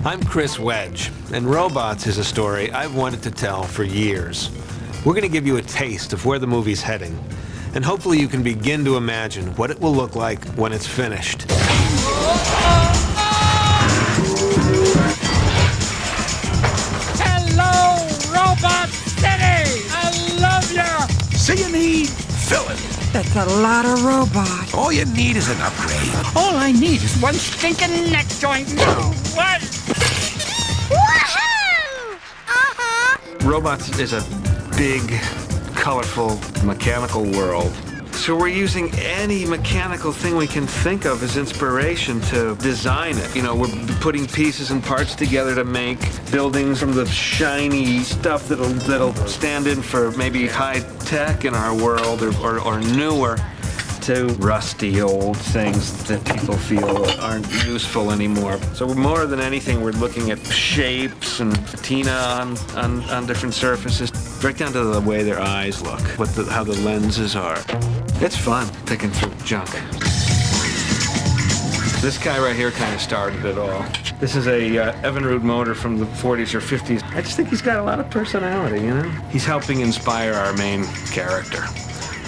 I'm Chris Wedge, and Robots is a story I've wanted to tell for years. We're going to give you a taste of where the movie's heading, and hopefully you can begin to imagine what it will look like when it's finished. Hello, Robot City! I love ya! So you need filling. That's a lot of robots. All you need is an upgrade. All I need is one stinking neck joint. What? Woohoo! Uh-huh. Robots is a big, colorful, mechanical world. So we're using any mechanical thing we can think of as inspiration to design it. You know, we're putting pieces and parts together to make buildings from the shiny stuff that'll stand in for maybe high tech in our world or newer, to rusty old things that people feel aren't useful anymore. So more than anything, we're looking at shapes and patina on different surfaces, right down to the way their eyes look, how the lenses are. It's fun picking through junk. This guy right here kind of started it all. This is a Evinrude motor from the 40s or 50s. I just think he's got a lot of personality, you know? He's helping inspire our main character,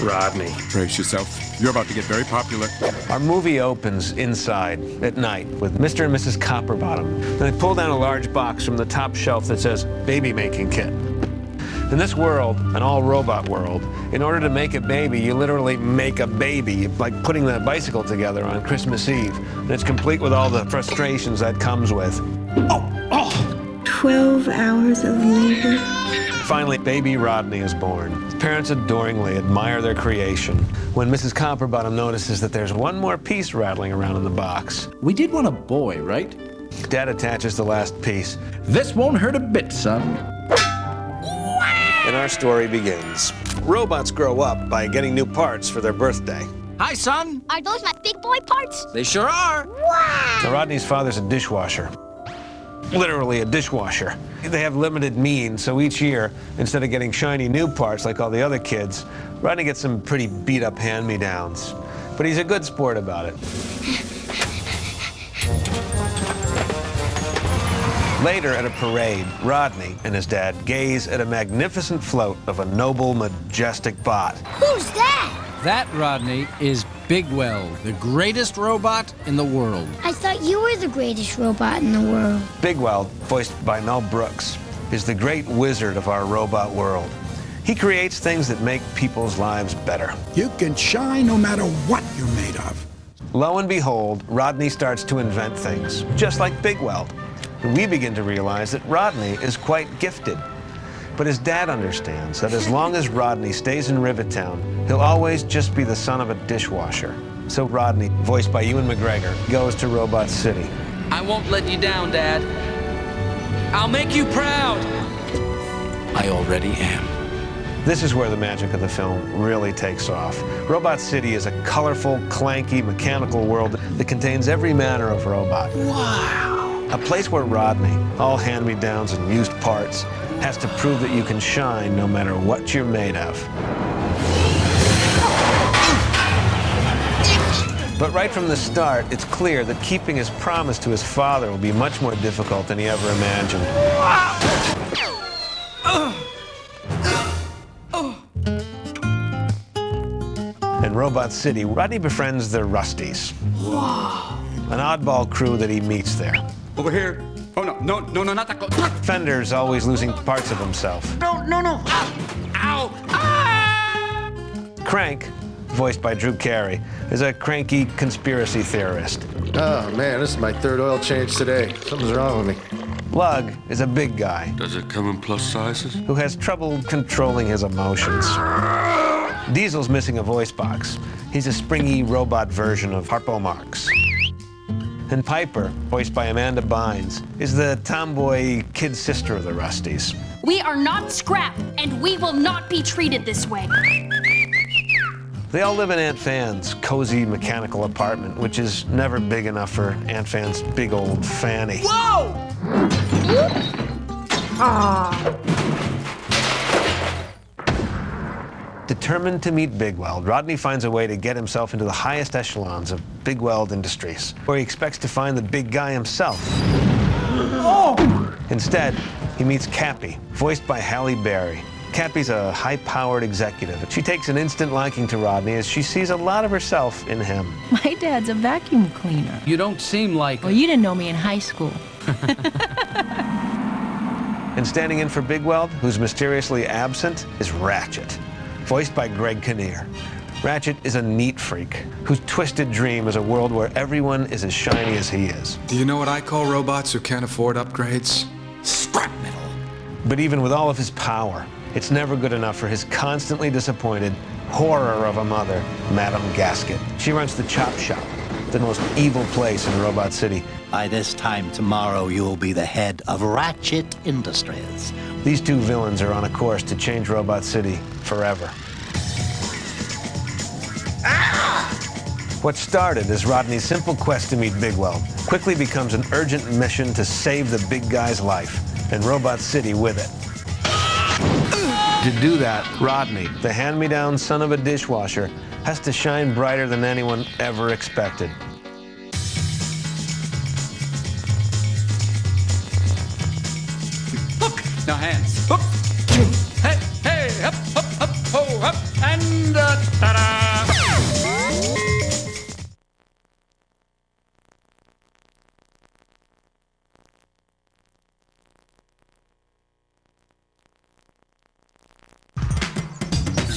Rodney. Brace yourself. You're about to get very popular. Our movie opens inside at night with Mr. and Mrs. Copperbottom. Then they pull down a large box from the top shelf that says baby making kit. In this world, an all-robot world, in order to make a baby, you literally make a baby, like putting the bicycle together on Christmas Eve. And it's complete with all the frustrations that comes with. 12 hours of labor. Finally, baby Rodney is born. His parents adoringly admire their creation when Mrs. Copperbottom notices that there's one more piece rattling around in the box. We did want a boy, right? Dad attaches the last piece. This won't hurt a bit, son. And our story begins. Robots grow up by getting new parts for their birthday. Hi, son. Are those my big boy parts? They sure are. Wow! Now, Rodney's father's a dishwasher. Literally a dishwasher. They have limited means, so each year, instead of getting shiny new parts like all the other kids, Rodney gets some pretty beat-up hand-me-downs. But he's a good sport about it. Later at a parade, Rodney and his dad gaze at a magnificent float of a noble, majestic bot. Who's that? That, Rodney, is Bigwell, the greatest robot in the world. I thought you were the greatest robot in the world. Bigwell, voiced by Mel Brooks, is the great wizard of our robot world. He creates things that make people's lives better. You can shine no matter what you're made of. Lo and behold, Rodney starts to invent things, just like Bigwell. And we begin to realize that Rodney is quite gifted. But his dad understands that as long as Rodney stays in Rivettown, he'll always just be the son of a dishwasher. So Rodney, voiced by Ewan McGregor, goes to Robot City. I won't let you down, Dad. I'll make you proud. I already am. This is where the magic of the film really takes off. Robot City is a colorful, clanky, mechanical world that contains every manner of robot. Wow. A place where Rodney, all hand-me-downs and used parts, has to prove that you can shine no matter what you're made of. But right from the start, it's clear that keeping his promise to his father will be much more difficult than he ever imagined. In Robot City, Rodney befriends the Rusties. Wow. An oddball crew that he meets there. Over here. Oh, no, not that close. Fender's always losing parts of himself. No. Ow! Ah! Crank, voiced by Drew Carey, is a cranky conspiracy theorist. Oh, man, this is my third oil change today. Something's wrong with me. Lug is a big guy. Does it come in plus sizes? Who has trouble controlling his emotions. Diesel's missing a voice box. He's a springy robot version of Harpo Marx. And Piper, voiced by Amanda Bynes, is the tomboy kid sister of the Rusties. We are not scrap, and we will not be treated this way. They all live in Aunt Fan's cozy mechanical apartment, which is never big enough for Aunt Fan's big old fanny. Whoa! Determined to meet Bigweld, Rodney finds a way to get himself into the highest echelons of Bigweld Industries, where he expects to find the big guy himself. Instead, he meets Cappy, voiced by Halle Berry. Cappy's a high-powered executive. She takes an instant liking to Rodney as she sees a lot of herself in him. My dad's a vacuum cleaner. You don't seem like... Well, you didn't know me in high school. And standing in for Big Weld, who's mysteriously absent, is Ratchet, voiced by Greg Kinnear. Ratchet is a neat freak whose twisted dream is a world where everyone is as shiny as he is. Do you know what I call robots who can't afford upgrades? Scrap metal. But even with all of his power, it's never good enough for his constantly disappointed horror of a mother, Madame Gasket. She runs the Chop Shop, the most evil place in Robot City. By this time tomorrow, you will be the head of Ratchet Industries. These two villains are on a course to change Robot City forever. What started as Rodney's simple quest to meet Big Weld quickly becomes an urgent mission to save the big guy's life, and Robot City with it. To do that, Rodney, the hand-me-down son of a dishwasher, has to shine brighter than anyone ever expected. Look! Now hands. Up! Hey, hey, up, up, up, ho, up, and ta-da!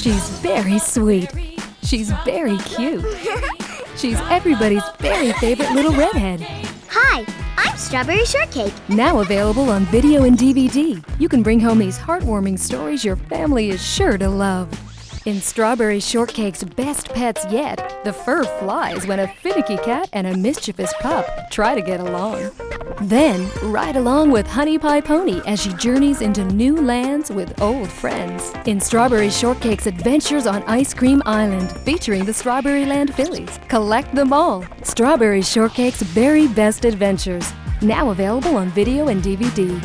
She's very sweet. She's very cute. She's everybody's very favorite little redhead. Hi, I'm Strawberry Shortcake. Now available on video and DVD. You can bring home these heartwarming stories your family is sure to love. In Strawberry Shortcake's best pets yet, the fur flies when a finicky cat and a mischievous pup try to get along. Then, ride along with Honey Pie Pony as she journeys into new lands with old friends. In Strawberry Shortcake's Adventures on Ice Cream Island, featuring the Strawberry Land Phillies. Collect them all. Strawberry Shortcake's Very Best Adventures. Now available on video and DVD.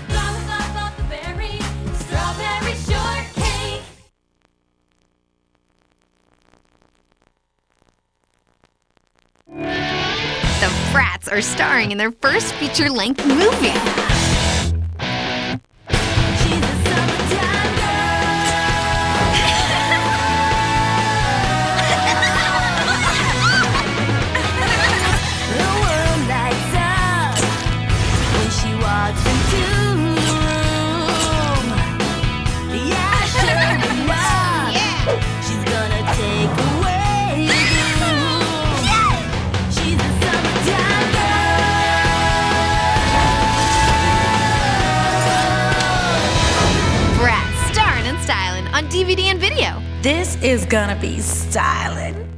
The Bratz are starring in their first feature-length movie. Starrin Stylin on DVD and video. This is gonna be stylin'.